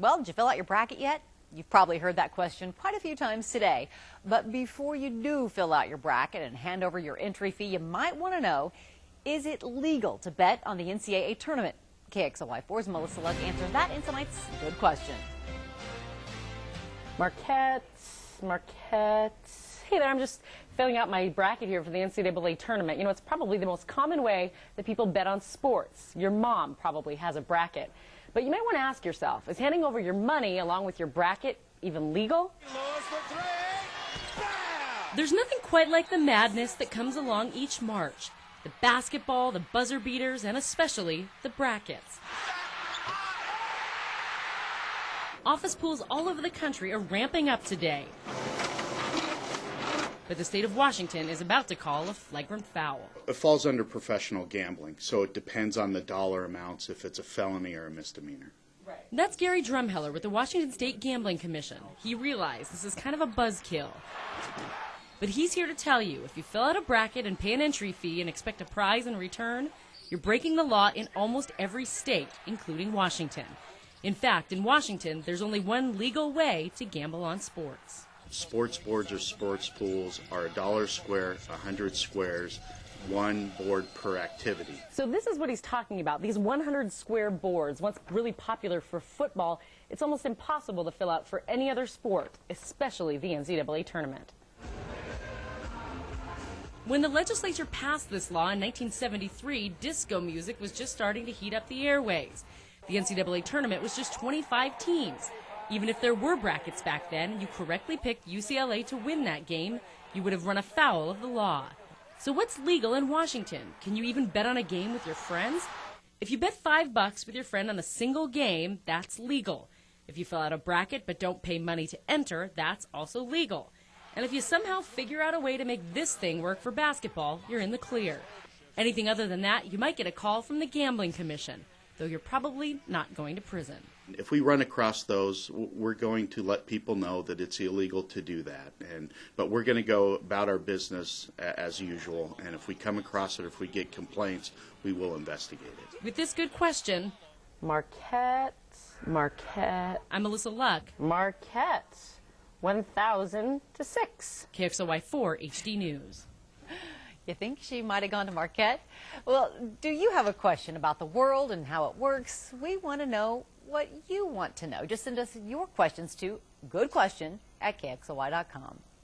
Well, did you fill out your bracket yet? You've probably heard that question quite a few times today. But before you do fill out your bracket and hand over your entry fee, you might want to know, is it legal to bet on the NCAA tournament? KXLY4's Melissa Luck answers that in tonight's Good Question. Marquette. Hey there, I'm just filling out my bracket here for the NCAA tournament. You know, it's probably the most common way that people bet on sports. Your mom probably has a bracket. But you might want to ask yourself, is handing over your money along with your bracket even legal? There's nothing quite like the madness that comes along each March. The basketball, the buzzer beaters, and especially the brackets. Office pools all over the country are ramping up today. But the state of Washington is about to call a flagrant foul. It falls under professional gambling, so it depends on the dollar amounts if it's a felony or a misdemeanor. That's Gary Drumheller with the Washington State Gambling Commission. He realized this is kind of a buzzkill. But he's here to tell you, if you fill out a bracket and pay an entry fee and expect a prize in return, you're breaking the law in almost every state, including Washington. In fact, in Washington, there's only one legal way to gamble on sports. Sports boards or sports pools are $1 square, 100 squares, one board per activity. So this is what he's talking about, these 100 square boards. Once really popular for football, it's almost impossible to fill out for any other sport, especially the NCAA tournament. When the legislature passed this law in 1973, disco music was just starting to heat up the airways. The NCAA tournament was just 25 teams. Even if there were brackets back then and you correctly picked UCLA to win that game, you would have run afoul of the law. So what's legal in Washington? Can you even bet on a game with your friends? If you bet $5 with your friend on a single game, that's legal. If you fill out a bracket but don't pay money to enter, that's also legal. And if you somehow figure out a way to make this thing work for basketball, you're in the clear. Anything other than that, you might get a call from the Gambling Commission, though you're probably not going to prison. If we run across those, we're going to let people know that it's illegal to do that. But we're going to go about our business as usual. And if we come across it, if we get complaints, we will investigate it. With this Good Question, Marquette. I'm Melissa Luck. Marquette. 1,000 to 6. KXLY4 HD News. You think she might have gone to Marquette? Well, do you have a question about the world and how it works? We want to know what you want to know. Just send us your questions to goodquestion@kxly.com.